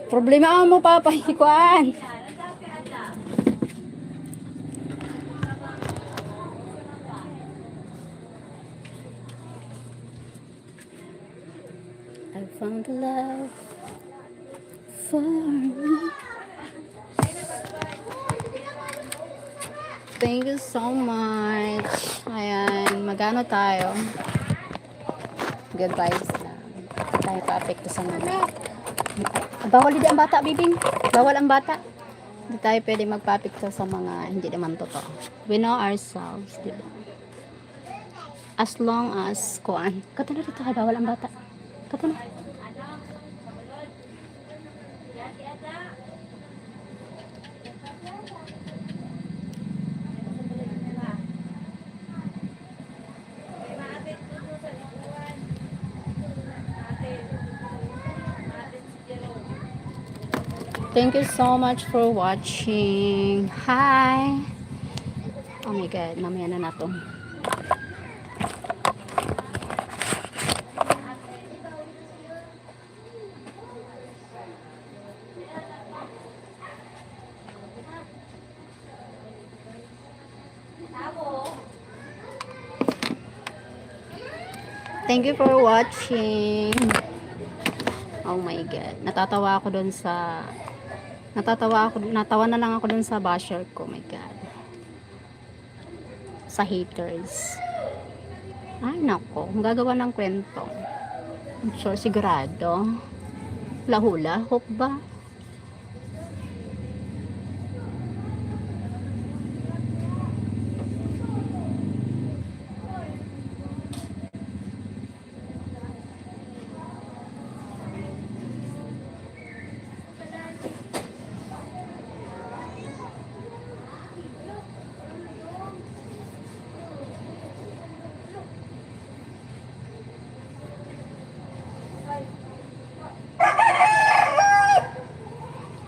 Problema mo papahikuan. I found the love for me. Thank you so much. Ayan, magano tayo? Good vibes lang. Tayo pa-apekto sa mga. Bawal din ang bata, bibing. Bawal ang bata. Hindi tayo pwede magpa-apekto sa mga hindi naman totoo. We know ourselves, diba? As long as, kuan. Katulad dito, bawal ang bata. Katulad. Thank you so much for watching. Hi! Oh my God, mamaya na to. Thank you for watching. Oh my God, natawa na lang ako dun sa basher ko. Oh my God. Sa haters. Ay, nako. Ang gagawa ng kwento. I'm sure, sigurado. Lahula, hope ba?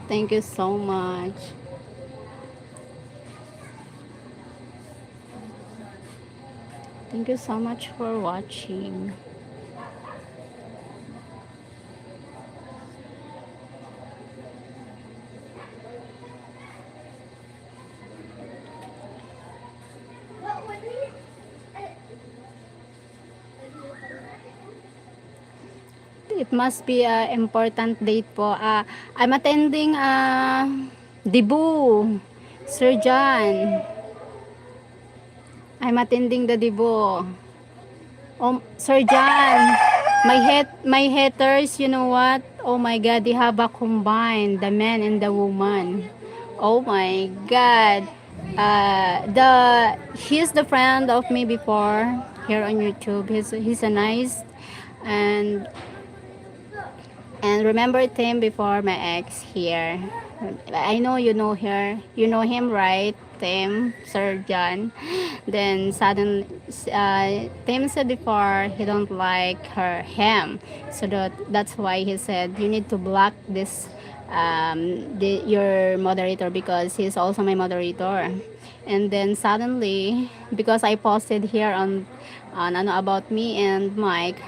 Thank you so much. Thank you so much for watching. It must be an important date po. I'm attending debut, Sir John. I'm attending the debut. Oh, Sir John, my haters, you know what? Oh my God, they have a combined, the man and the woman. Oh my God. He's the friend of me before here on YouTube. He's a nice and remember Tim before my ex here. I know you know her. You know him, right? Tim, Sir John. Then suddenly, Tim said before he don't like him. So that's why he said you need to block this your moderator because he's also my moderator. And then suddenly, because I posted here on ano about me and Mike,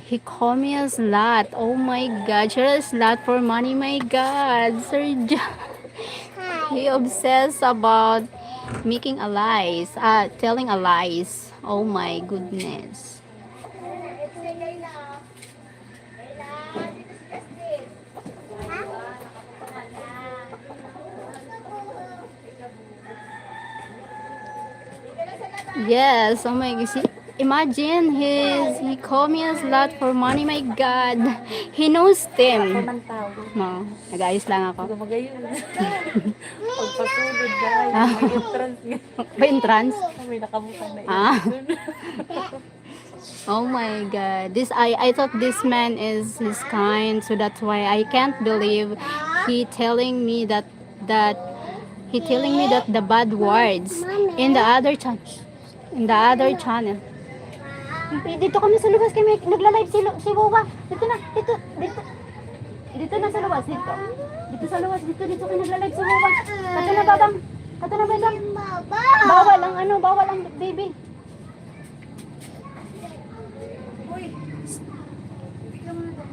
he called me a slut. Oh my God, you're a slut for money. My God, Sir John. He obsessed about making a lies, telling a lies. Oh my goodness. Yes, oh my God. Imagine he called me a slut for money. My God, he knows Tim. No, nag-ayos lang ako. Pagpasunod dahil may entrance nga. May entrance? May nakabukan na entrance. Oh my God, I thought this man is kind, so that's why I can't believe he telling me that the bad words in the other channel. Dito kami sa labas, kami nagla-live si Wawa. Dito na sa labas, dito. Dito sa labas, dito kami nagla-live si Wawa. Kato na babang. Bawal ang baby.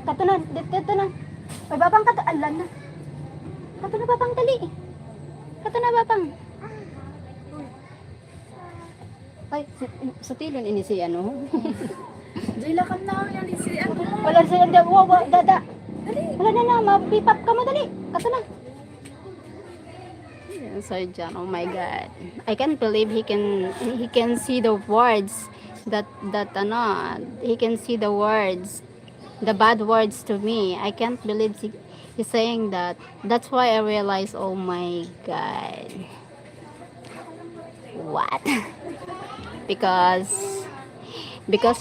Kato na, dito na. Ay, babang kato, alan na. Kato na babang dali. Kato na babang. Ay, sa tilon ini si ano. Dili lakam na yan si ano. Wala siya, dada. Wala na, mapipap ka mo dali. Kato na. So John, oh my God, I can't believe he can see the words that ano, he can see the words, the bad words to me. I can't believe he's saying that. That's why I realized, oh my God, what? because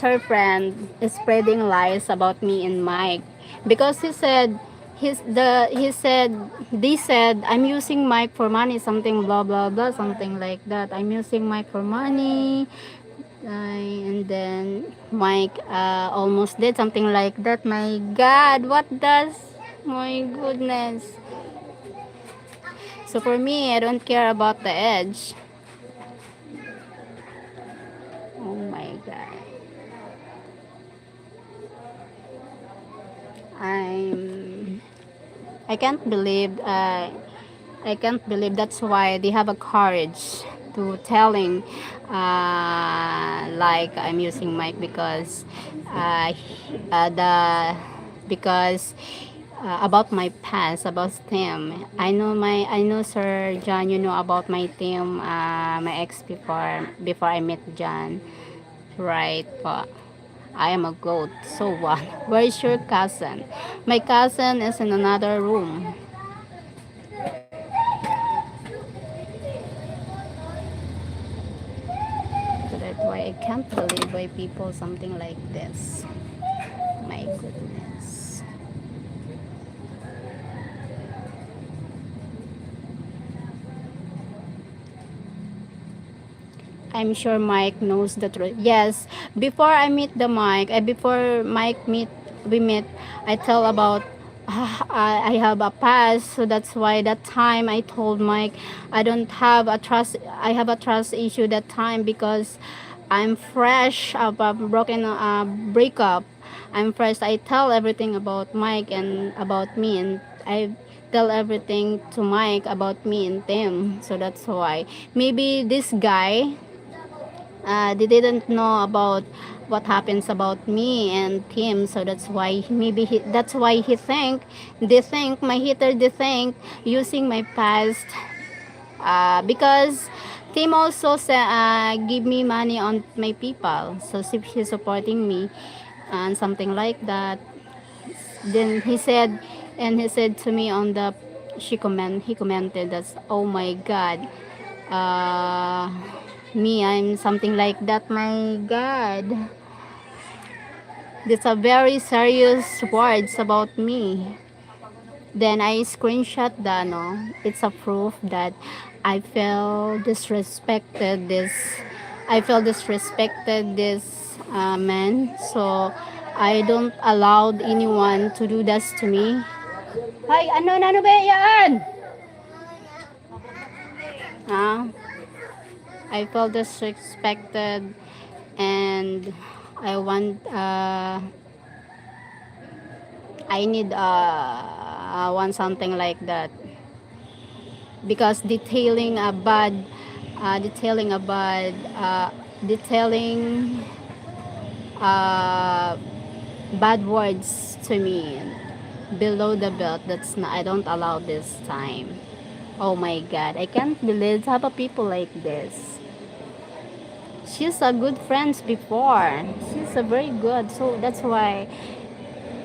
her friend is spreading lies about me and Mike, because he said they said I'm using Mike for money, something blah blah blah, something like that. I'm using Mike for money, and then Mike almost did something like that. My God, what does, my goodness. So for me, I don't care about the edge. Oh my God. I'm I can't believe I can't believe that's why they have a courage to telling like I'm using mic because the because about my past, about Tim. I know Sir John, you know about my Tim, my ex before I met John, right? But I am a goat. So what? Where is your cousin? My cousin is in another room. So that's why I can't believe why people something like this. My goodness. I'm sure Mike knows the truth. Yes, before I meet the Mike, before Mike meet we meet, I tell about I have a past, so that's why that time I told Mike I don't have a trust. I have a trust issue that time because I'm fresh of a broken breakup. I'm fresh. I tell everything about Mike and about me, and I tell everything to Mike about me and Tim. So that's why maybe this guy they didn't know about what happens about me and him, so that's why that's why they think my hater, they think using my past because Tim also give me money on my PayPal, so she's supporting me and something like that. Then he said to me on the he commented that, oh my God, uh me, I'm something like that. My God, that's a very serious words about me. Then I screenshot the no, it's a proof that I felt disrespected this man, so I don't allow anyone to do this to me. Hay, ano ba yan? Ah, I felt disrespected, and I want I need want something like that because detailing a bad detailing uh, bad words to me below the belt. That's not, I don't allow this time. Oh my God, I can't believe how about people like this. She's a good friends before. She's a very good. So that's why.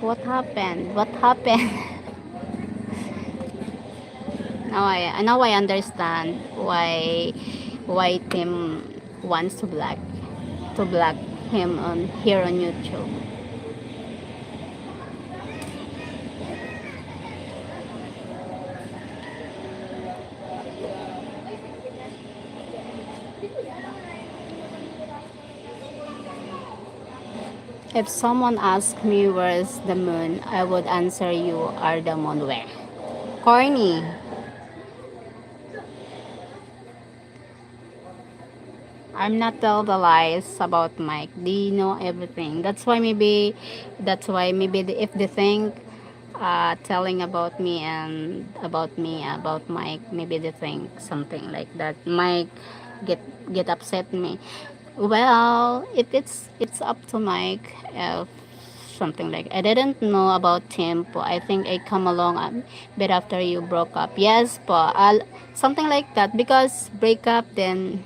What happened? What happened? Now I understand why Tim wants to black him on here on YouTube. If someone asked me where's the moon, I would answer you are the moon where? Corny. I'm not tell the lies about Mike. They know everything. That's why maybe if they think telling about me and about Mike. Maybe they think something like that. Mike get get upset me. Well, if it's up to Mike. If something like I didn't know about him, but I think I come along a bit after you broke up. Yes, but something like that because break up then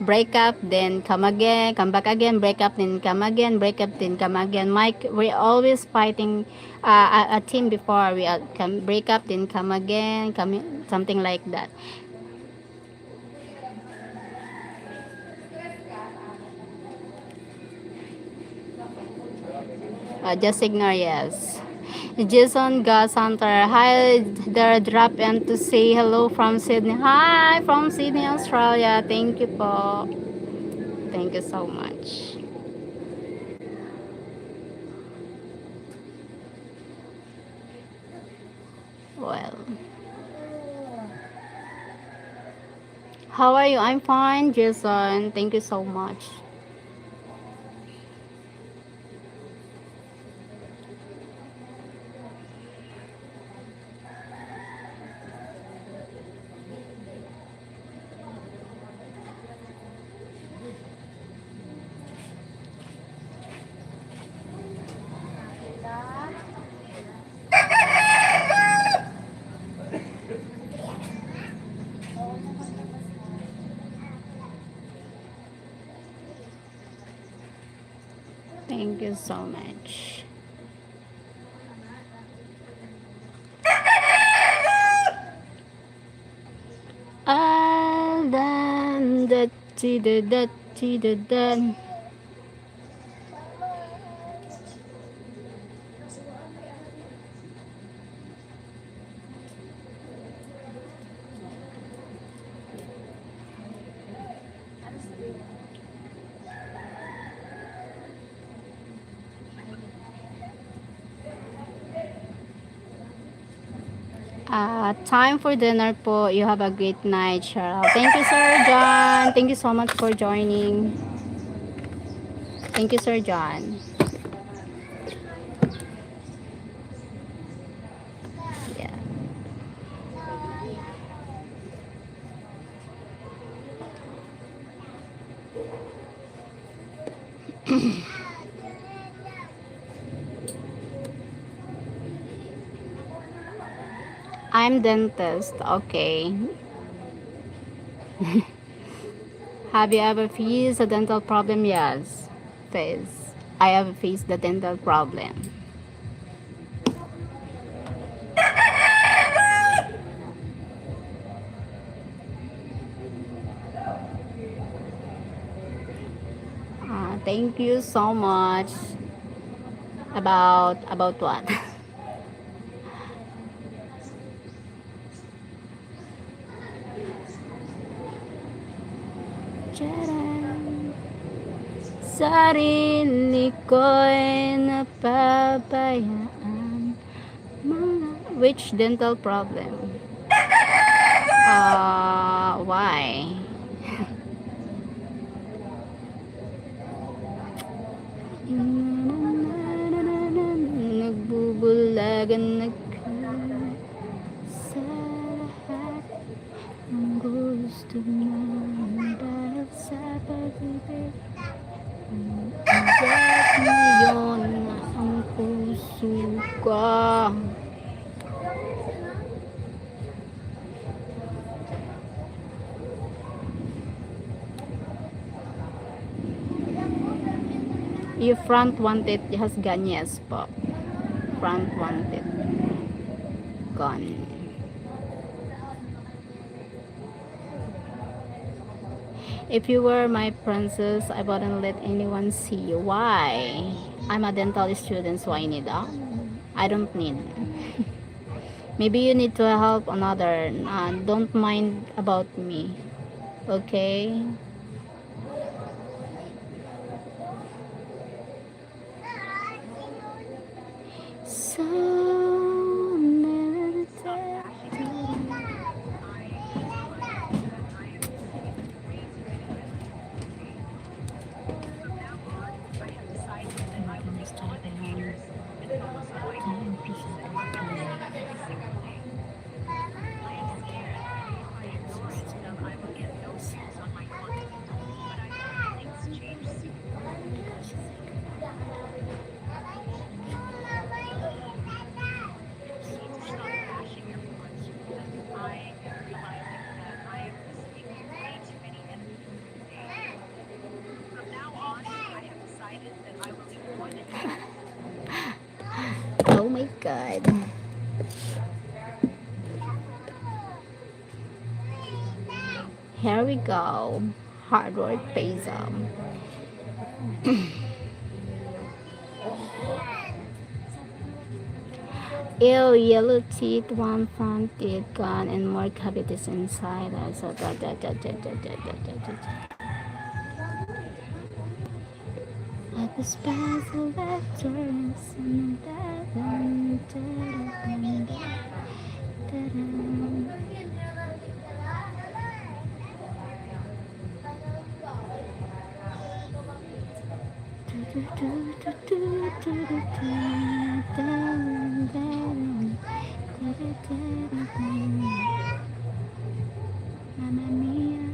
break up, then come again, come back again, break up, then come again, break up, then come again. Mike, we're always fighting a team before we come break up, then come again, something like that. Just ignore, yes. Jason Gasanter, hi there, drop in to say hello from Sydney. Hi from Sydney, Australia. Thank you po. Thank you so much. Well, how are you? I'm fine, Jason. Thank you so much. Thank you so much. Ah, dan, da, ti, da, ti, da. Time for dinner po. You have a great night, Cheryl. Thank you, Sir John. Thank you so much for joining. Thank you, Sir John. Yeah. I'm dentist. Okay. Have you ever faced a dental problem? Yes. Face. I have faced the dental problem. Thank you so much. About what? Charan. Sarili ko'y napabayaan. Which dental problem? Why? Nagbubulagan sa lahat ng gusto mo dahil sa pag-ibig. Hanggat ngayon ang puso ko. Yung front wanted has gone, yes po. Front wanted. Gone. If you were my princess, I wouldn't let anyone see you. Why? I'm a dental student, so I need I don't need. Maybe you need to help another. Don't mind about me. Okay? So God. Here we go. Hard work pays off. Ew, yellow teeth, one front teeth gone, and more cavities inside. So like a special veterans and Mamma mia.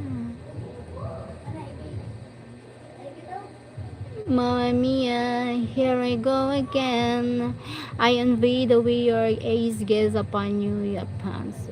Mamma mia, here I go again. I envy the way your eyes gaze upon you, your panses.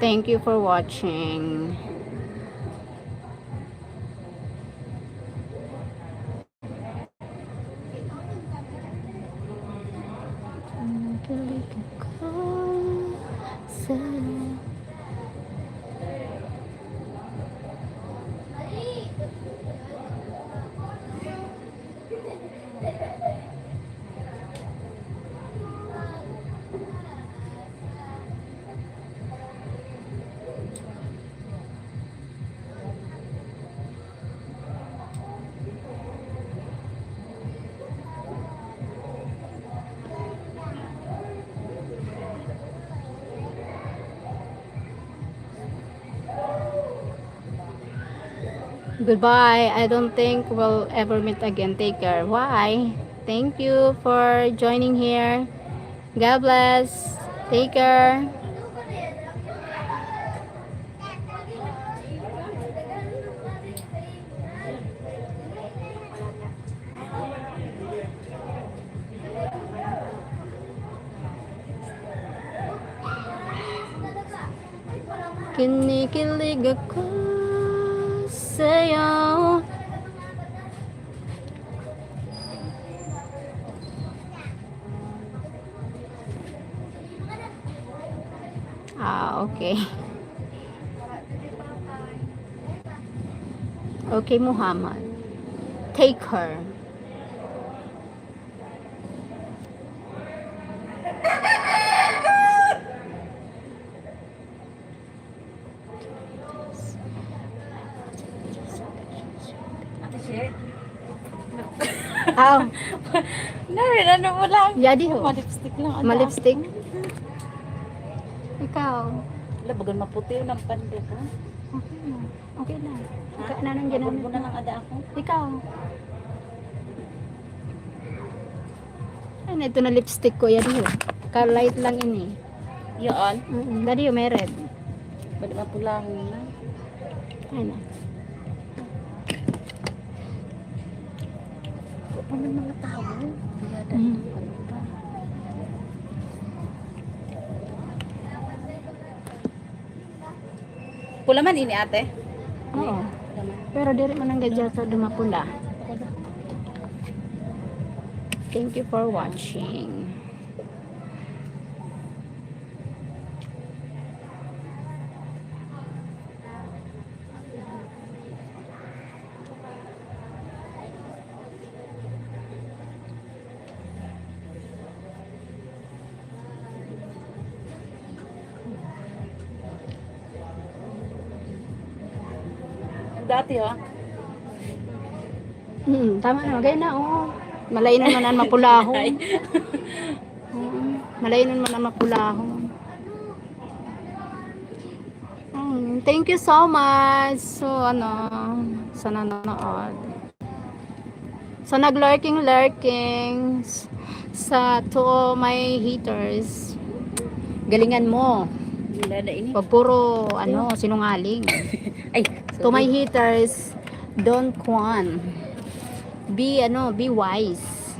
Thank you for watching. Goodbye. I don't think we'll ever meet again. Take care. Why? Thank you for joining here. God bless. Take care. Kinikilig ako sa'yo. Ah, okay. Okay, Muhammad. Take her. Ate She. Aw, Narin, ano mo lang? yadi ho. Malipstick lang. Ano Malipstick. Ikaw. Wala, bagan maputi ng pandit, ha? Okay na. Okay na. Ha? Ikaw na nang ginamit Mabulbo mo. na lang ada ako. Ikaw. Ano ito na lipstick ko. Yadi ho. Ka-light lang ini. Yun. Dadi ho, may red. Balik mapulang na. Ano. Paano mga tao? Biyada. Mm. Ano pa? Pula man ini ate? Oo. Pula man. Pero diri man ang gadya sa dumapula. Thank you for watching. Dati ha? Tama na. Gaya na, oh. Malainon man ang mapulahon. Malainon man ang mapulahon. Thank you so much. So, sa nanonood. So, nag-lurking, sa to my haters. Galingan mo. Wala na ini. Pag puro, sinungaling. Ay, To my haters, don't be wise.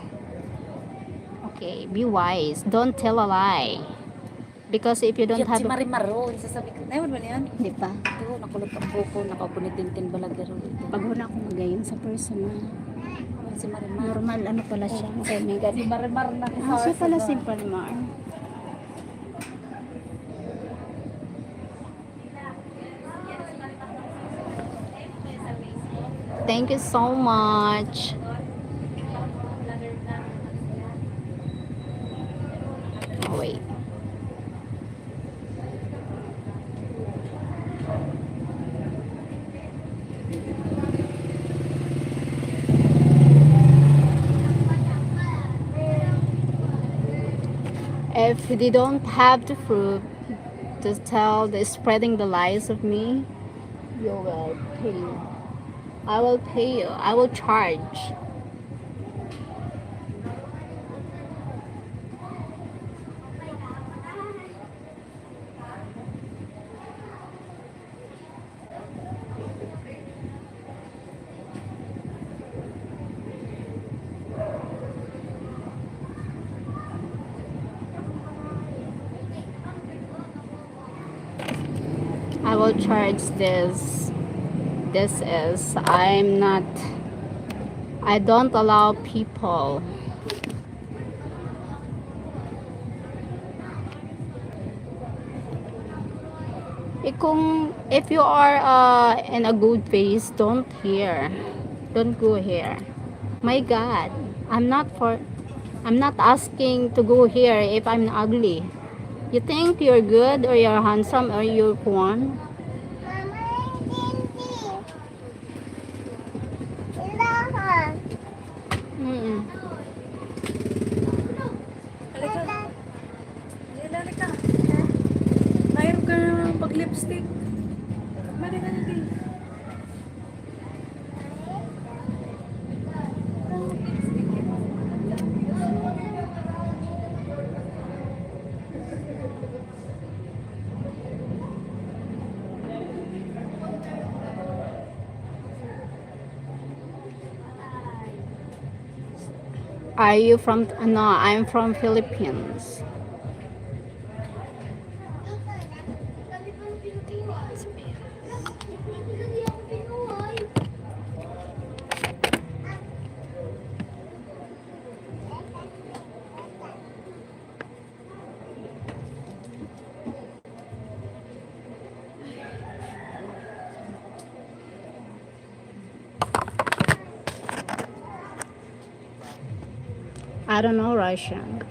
Okay, be wise. Don't tell a lie. Because if you don't have si Marimaro, sasabi ko. Ayun ba niyan? di ba? Ito, nakulot ang buko, nakapunit-tintin balagaro. Pag huna ko magayon sa personal. Si Marimar. Normal, pala siya. Okay, may Si Marimar na siya pala si Palmar. Thank you so much. Oh, wait. If they don't have the proof to tell the spreading the lies of me, you will pay. I will pay you. I will charge. I will charge this. I don't allow people. If you are in a good face, don't go here. My God, I'm not asking to go here if I'm ugly. You think you're good or you're handsome or you're porn? Mm-mm. Halika. Halika. Mayroon ka ng pag-lipstick. Halika na din. Are you from? No, I'm from Philippines. I don't know Russian.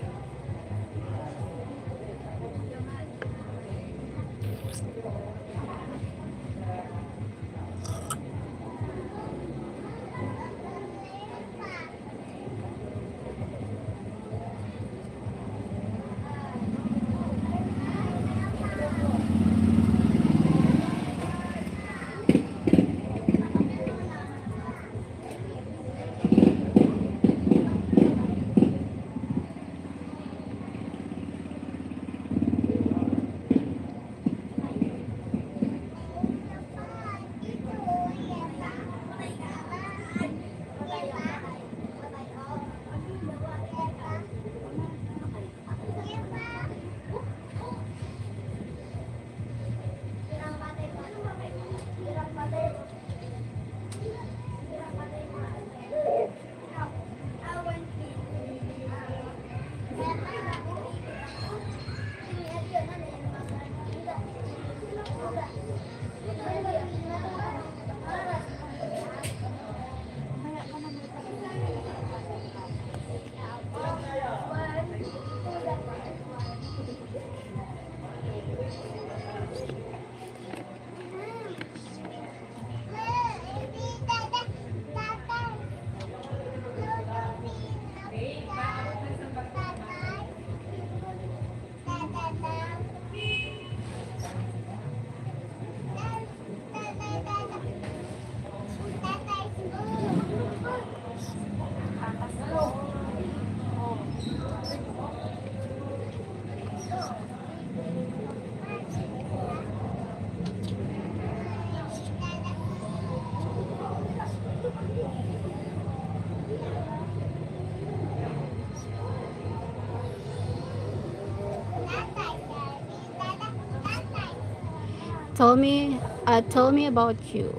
Tell me about you.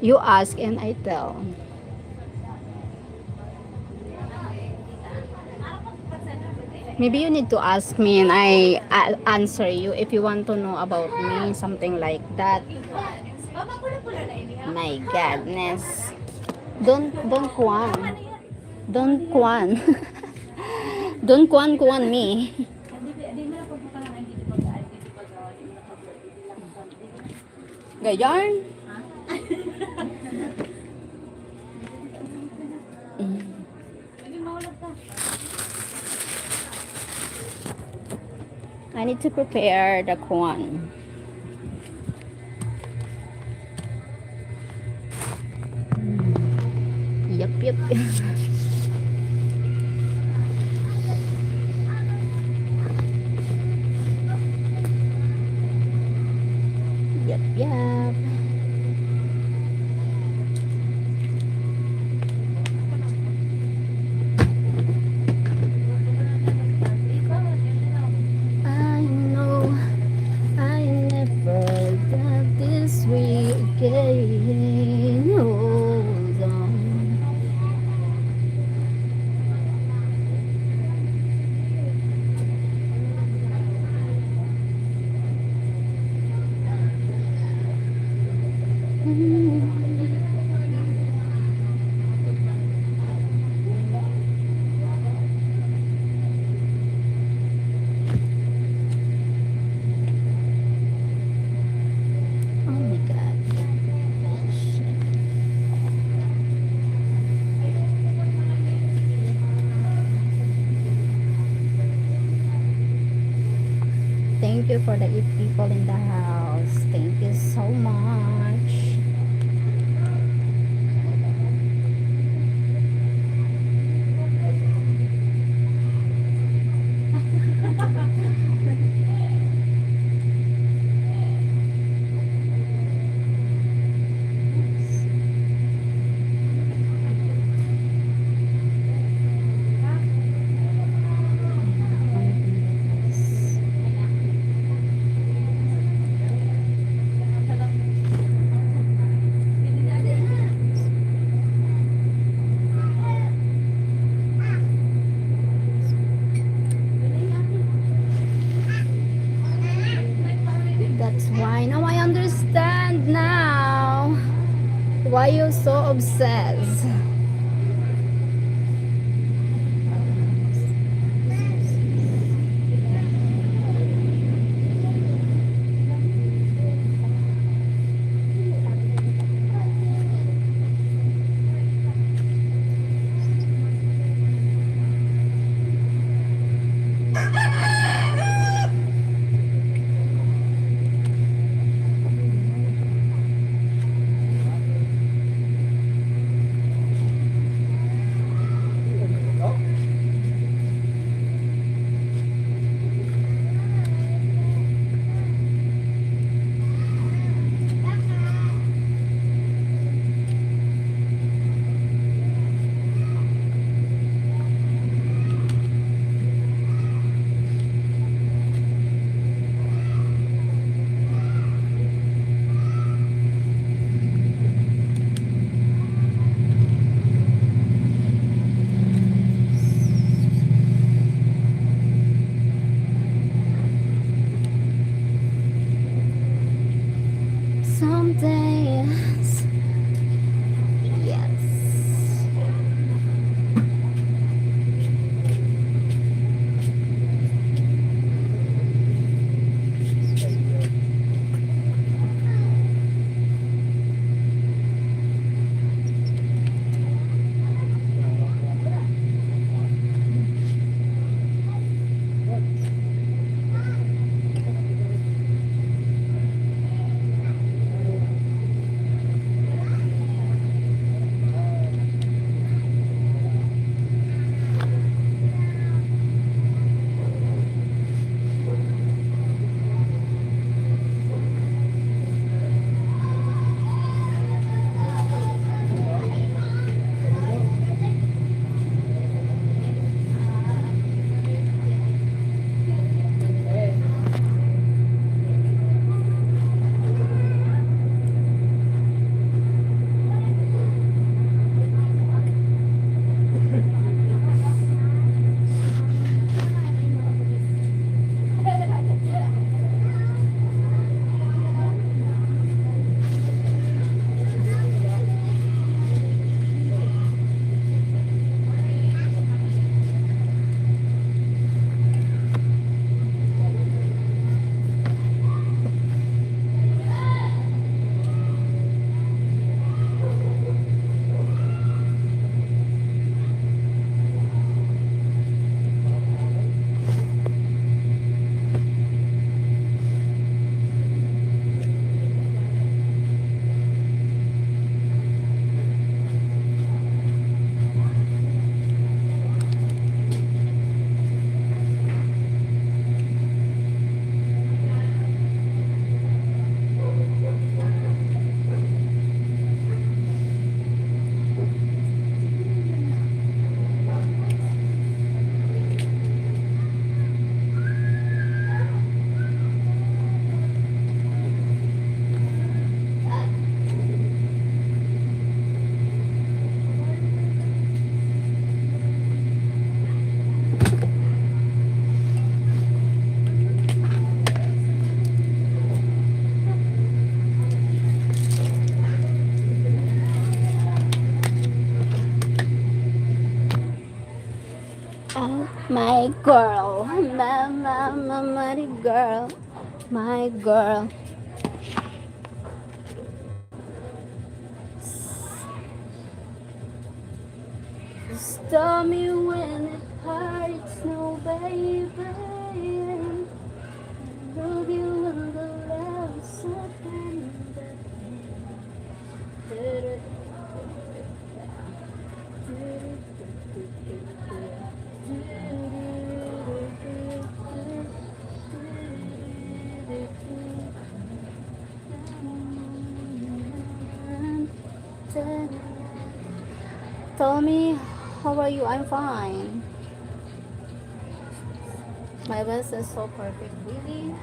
You ask and I tell. Maybe you need to ask me and I'll answer you if you want to know about me, something like that. My godness. Don't kwan. Don't kwan. Don't kwan me. Gayon. I need to prepare the kwan. Yep. Yep. I know I never got this way again. Hold on. Oh my god. Thank you for the 8 people in the house. Thank you so much. That's why now I understand now why you're so obsessed. some days. Yes. Oh, my girl, my girl, my girl. Just tell me when it hurts, no baby. Love you in the last second. Tell me, how are you? I'm fine. My best is so perfect, really.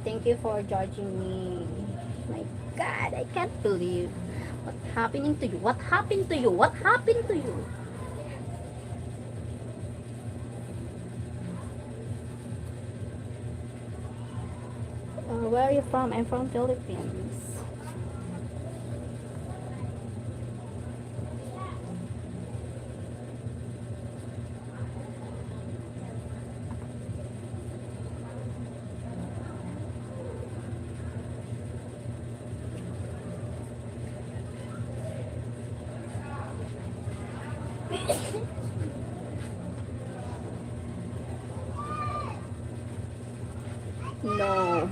Thank you for judging me. My God, I can't believe what's happening to you. What happened to you? What happened to you? Where are you from? I'm from Philippines. No.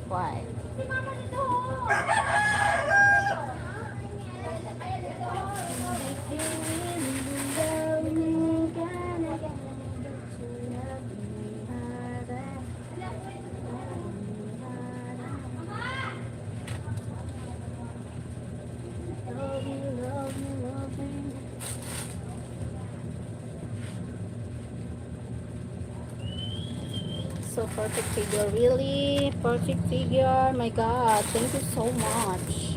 Why? So perfect figure, really perfect figure. My God, thank you so much.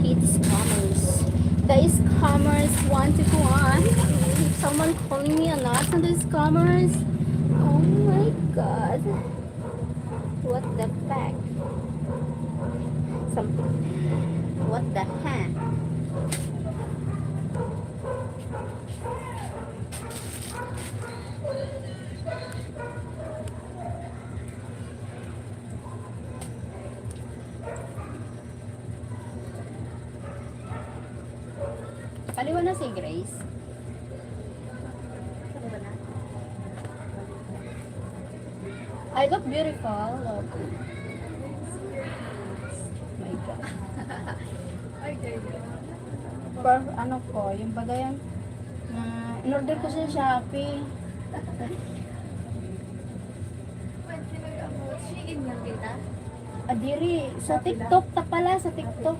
Hate scammers. The scammers want to go on. Someone calling me a lot on the scammers. God. What the fuck? What the heck? Kaliwa na si Grace. I look beautiful. Look. My God. Per, ano ko, yung bagayan na in-order ko sa Shopee. Adiri, sa TikTok ta pala, sa TikTok.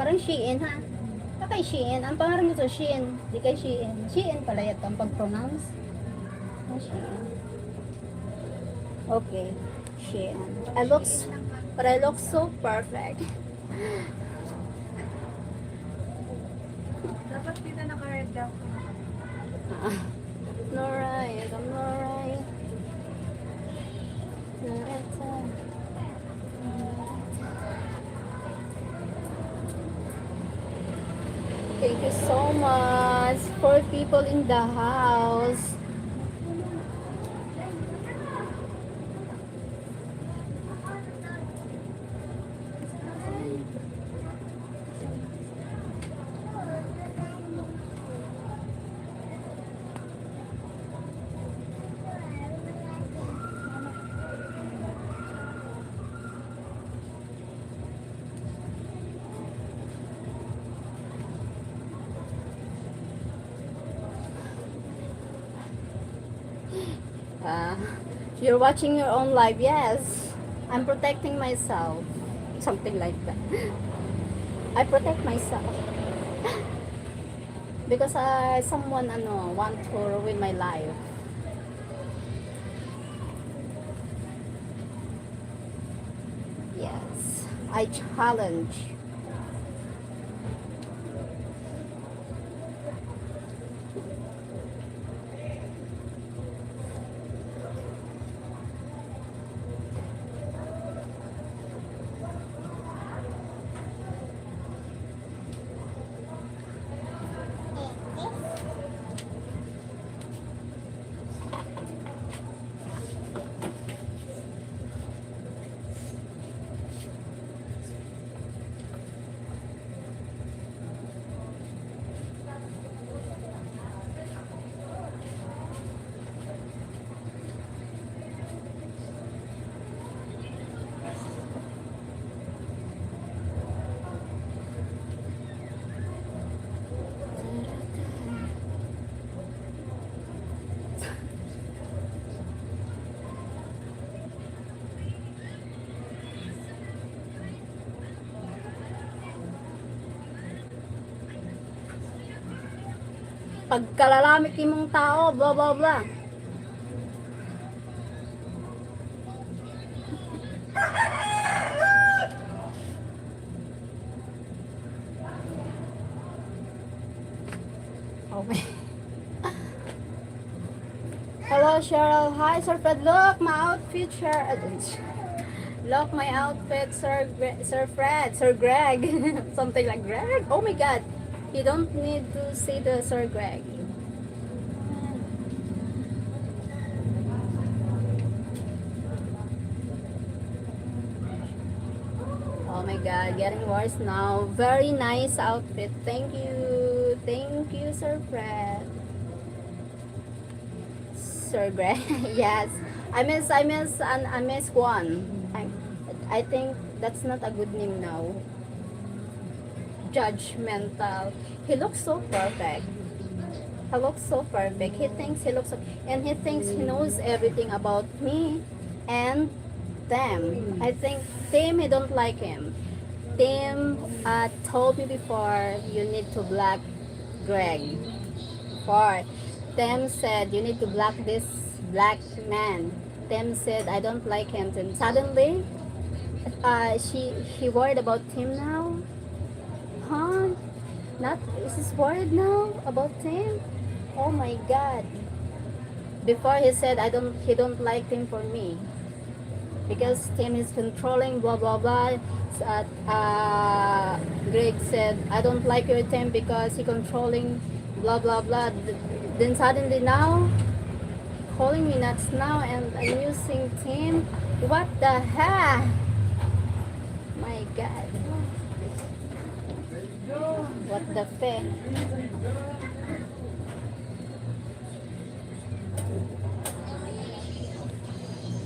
Parang Shein ha. Kay Shein, ang pangalan nito Shein, di kay Shein. Shein pala yata ang pag-pronounce. Oh, Shein. Okay, Shein. But I look so perfect. Dapat kita naka-red down. No right, I'm no right. Thank you so much for people in the house. You're watching your own life. Yes, I'm protecting myself. Something like that. I protect myself because someone want to ruin my life. Yes, I challenge. Pagkalalamit imong tao, blah blah blah. Okay. Hello Cheryl, hi Sir Fred. Look my outfit, Look my outfit, Sir Fred, Sir Greg, something like Greg. Oh my God. You don't need to say the Sir Greg. Oh my God, getting worse now. Very nice outfit. Thank you, Sir Fred. Sir Greg. Yes, I miss Juan. I think that's not a good name now. Judgmental. He looks so perfect. He looks so perfect. He thinks he looks so, and he thinks he knows everything about me and them. I think Tim, he don't like him. Tim told me before you need to block Greg. For Tim said you need to block this black man. Tim said I don't like him. And suddenly, he worried about Tim now. Huh? Not is worried now about him? Oh my God. Before he said he don't like Tim for me because Tim is controlling blah blah blah. Greg said I don't like your Tim because he controlling blah blah blah. Then suddenly now calling me nuts now and I'm using Tim. What the heck? My God. What the fuck?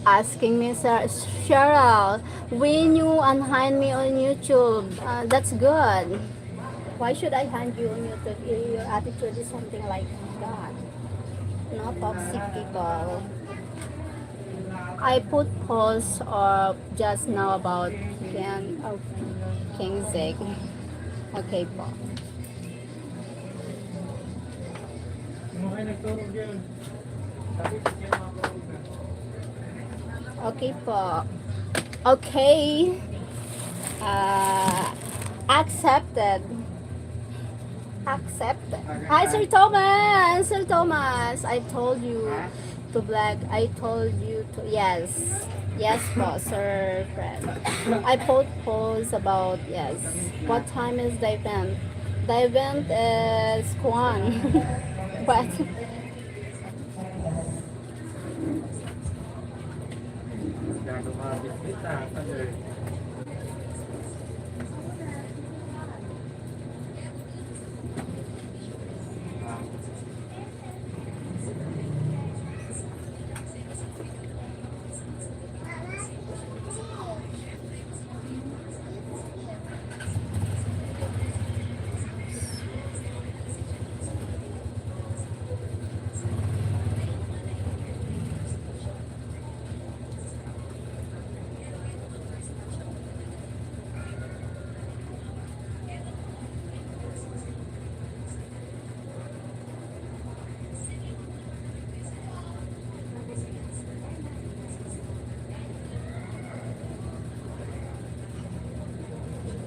Asking me, Sir Cheryl, when you unhide me on YouTube, that's good. Why should I hand you on YouTube if your attitude is something like that? No toxic people. I put post just now about King Zig. Okay po. Okay po. Okay. Accepted. Accepted. Hi, Sir Thomas. Sir Thomas, I told you to black. I told you to yes. Yes po, Sir Fred. I post about yes. What time is the event? The event is Kwan. What?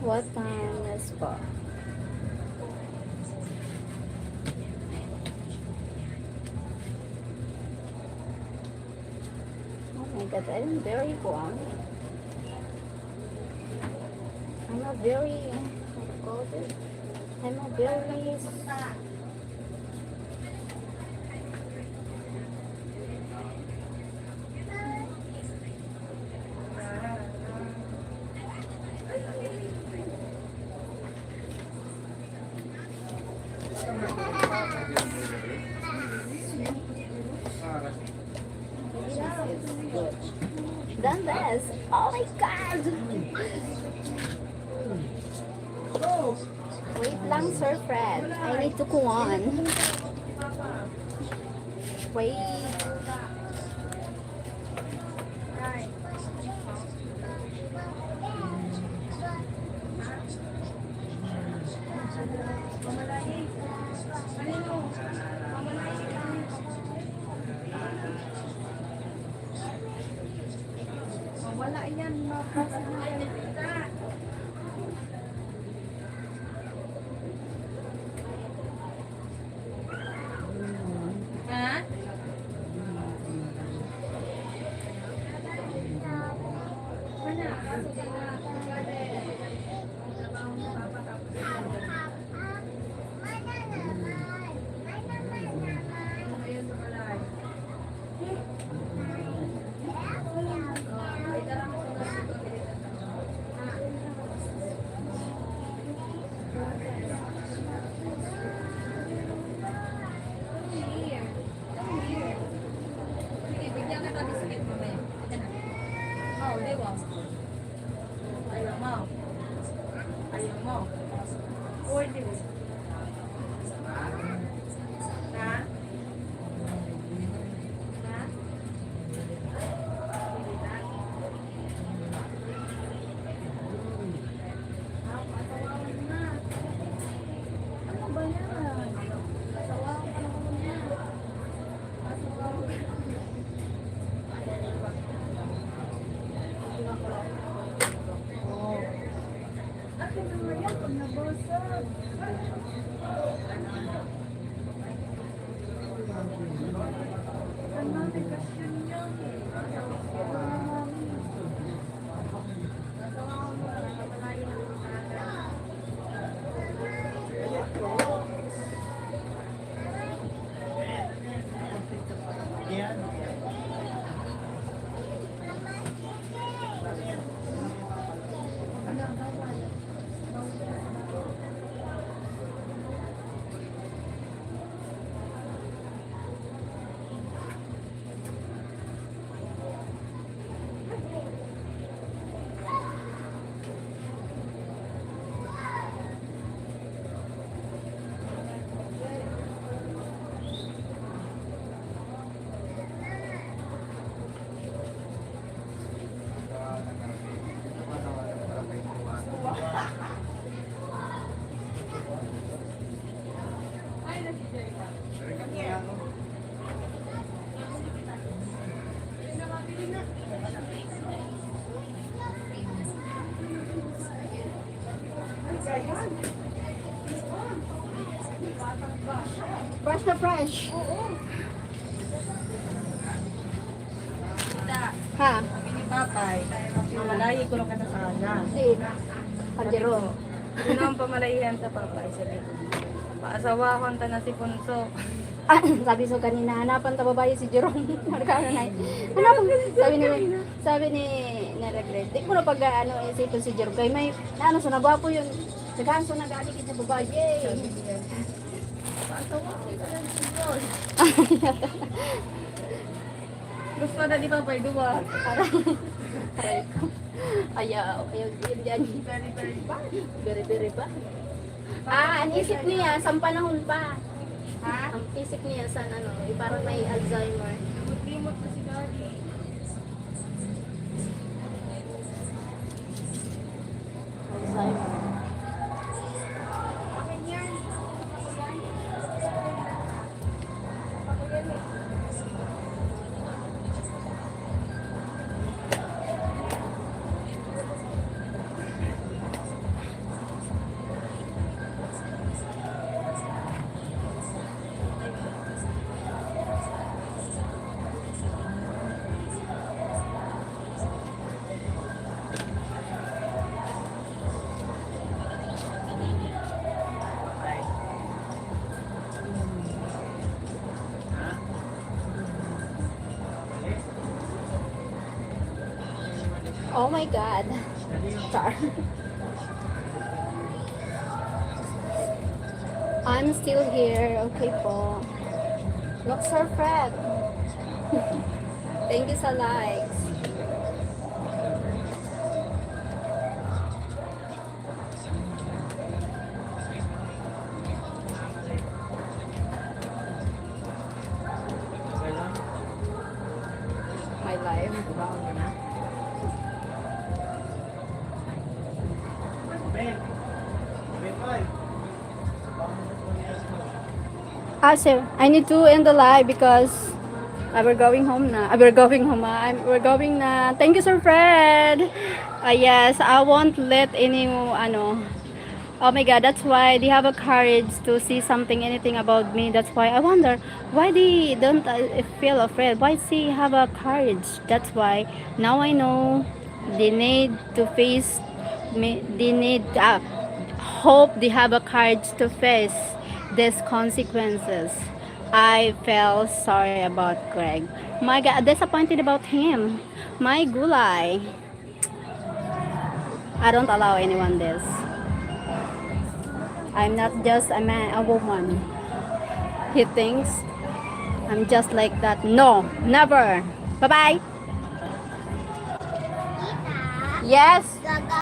What time is po? Oh my God, I'm very warm. I'm a very, what do you call this? I'm a very, done this. Oh my God. Wait lang, Sir Fred. I need to go on. Wait. Wala yan. Ha? Ayaw mo. Ayaw mo. Pwede mo. Ha? Ha? Ano ba yan? Sawa ka naman yan. Sawa ka. Fresh na fresh. Ha? Sabi ni Papay, pamalayi ko lang ka na sana. Eh, kaldero. Yun ang pamalayihan sa Papay. Sabi ko, paasawahan ta na si Punso. Ah, sabi so kanina, hanapan ta babae si Jerome. Markano na. Hanapan, sabi ni regret. Di ko na pag ano isipin si Jerome. Kaya may, ano, so nagwapo yun. Sagahan so nag-alikid na babae. Yay! Paasawahan ka lang si Punso. Gusto na di Papay, duwa. Aray ko. Ayaw, ayaw yun dyan. Very, very bad. Beri-beri ba? Ah, ang isip niya, sa panahon pa. Ha? Ang isip niya sa ano, parang may Alzheimer. Limot na si Daddy. Alzheimer. Akin yan. Oh my God. Char. I'm still here. Okay po. Look, Sir Fred. Thank you sa likes. My life. Ah, sir, I need to end the live because we're going home na. We're going home. We're going na. Thank you, Sir Fred. Yes, I won't let any, ano, oh my God, that's why they have a courage to see something, anything about me. That's why I wonder why they don't feel afraid. Why they have a courage? That's why now I know they need to face me. They need hope they have a courage to face these consequences. I felt sorry about Greg. My God, disappointed about him. My gulay. I don't allow anyone this. I'm not just a man, a woman. He thinks I'm just like that. No, never. Bye-bye. Yes.